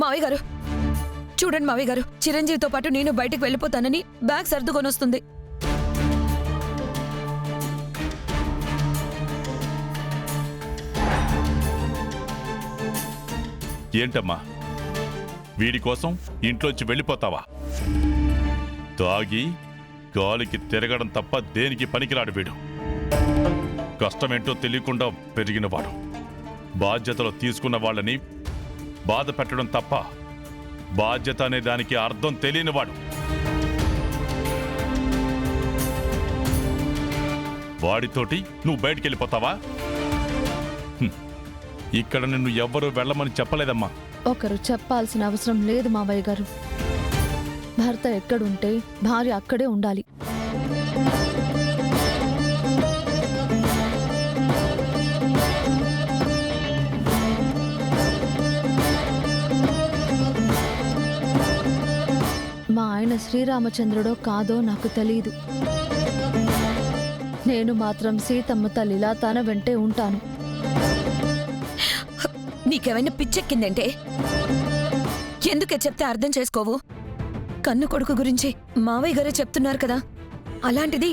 మావయ్య గారు చూడండి మావయ్య గారు, చిరంజీవితో పాటు నేను బయటకు వెళ్ళిపోతానని బ్యాగ్ సర్దుకొనొస్తుంది. ఏంటమ్మా, వీడి కోసం ఇంట్లోంచి వెళ్ళిపోతావా? తాగి గాలికి తిరగడం తప్ప దేనికి పనికిరాడు వీడు. కష్టమేంటో తెలియకుండా పెరిగినవాడు. బాధ్యతలు తీసుకున్న వాళ్ళని బాధ పెట్టడం తప్ప బాధ్యత అనే దానికి అర్థం తెలియనివాడు. వాడితోటి నువ్వు బయటికి వెళ్ళిపోతావా? ఇక్కడ నిన్ను ఎవ్వరూ వెళ్ళమని చెప్పలేదమ్మా. ఒకరు చెప్పాల్సిన అవసరం లేదు మావయ్య గారు. భర్త ఎక్కడుంటే భార్య అక్కడే ఉండాలి. మా ఆయన శ్రీరామచంద్రుడో కాదో నాకు తెలీదు. నేను మాత్రం సీతమ్మ తల్లిలా తన వెంటే ఉంటాను. నీకేమైనా పిచ్చెక్కిందంటే? ఎందుకే చెప్తే అర్థం చేసుకోవు? కన్ను కొడుకు గురించి మావయ్య గారే చెప్తున్నారు కదా, అలాంటిది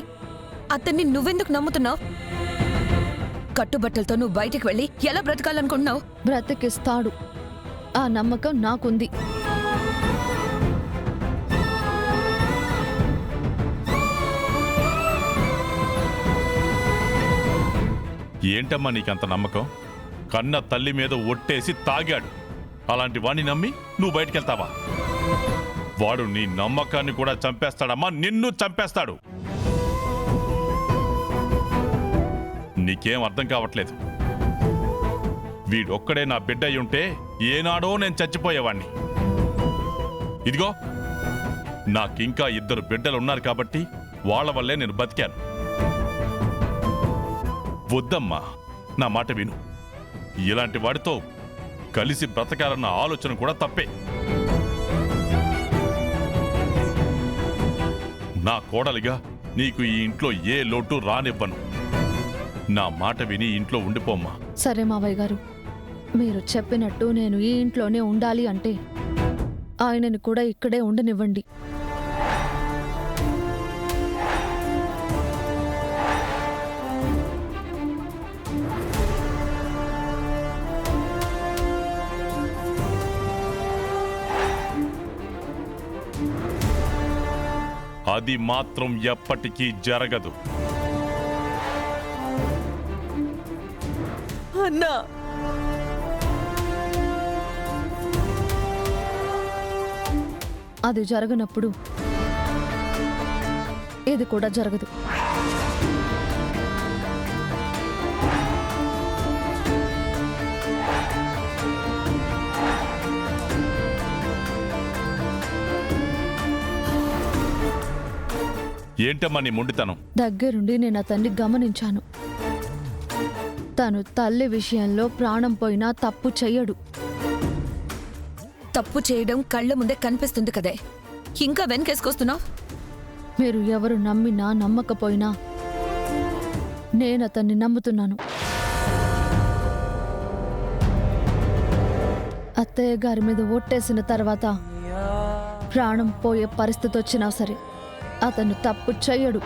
అతన్ని నువ్వెందుకు నమ్ముతున్నావు? కట్టుబట్టలతో నువ్వు బయటికి వెళ్ళి ఎలా బ్రతకాలనుకుంటున్నావు? బ్రతికిస్తాడు, ఆ నమ్మకం నాకుంది. ఏంటమ్మా నీకంత నమ్మకం? కన్న తల్లి మీద ఒట్టేసి తాగాడు. అలాంటి వాణ్ణి నమ్మి నువ్వు బయటికెళ్తావా? వాడు నీ నమ్మకాన్ని కూడా చంపేస్తాడమ్మా, నిన్ను చంపేస్తాడు. నీకేం అర్థం కావట్లేదు. వీడొక్కడే నా బిడ్డ అయి ఉంటే ఏనాడో నేను చచ్చిపోయేవాణ్ణి. ఇదిగో నాకింకా 2 బిడ్డలున్నారు కాబట్టి వాళ్ళ వల్లే నేను బతికాను. వద్దమ్మా, నా మాట విను. ఇలాంటి వాడితో కలిసి బ్రతకాలన్న ఆలోచన కూడా తప్పే. నా కోడలిగా నీకు ఈ ఇంట్లో ఏ లోటు రానివ్వను. నా మాట విని ఇంట్లో ఉండిపోమ్మా. సరే మావయ్య గారు, మీరు చెప్పినట్టు నేను ఈ ఇంట్లోనే ఉండాలి అంటే ఆయనని కూడా ఇక్కడే ఉండనివ్వండి. అది మాత్రం ఎప్పటికీ జరగదు. అన్నా, అది జరగనప్పుడు ఇది కూడా జరగదు. ఏంటమ్మా నీ మొండితనం? దగ్గరుండి నేను అతన్ని గమనించాను. తను తల్లి విషయంలో ప్రాణం పోయినా తప్పు చెయ్యడు. తప్పు చేయడం కళ్ళ ముందే కనిపిస్తుంది కదే, ఇంకా వెనకేసుకొస్తున్నావు? మీరు ఎవరు నమ్మినా నమ్మకపోయినా నేనతన్ని నమ్ముతున్నాను. అత్తయ్య గారి మీద ఓట్టేసిన తర్వాత ప్రాణం పోయే పరిస్థితి వచ్చినా సరే అతను తప్పు చెయ్యడు.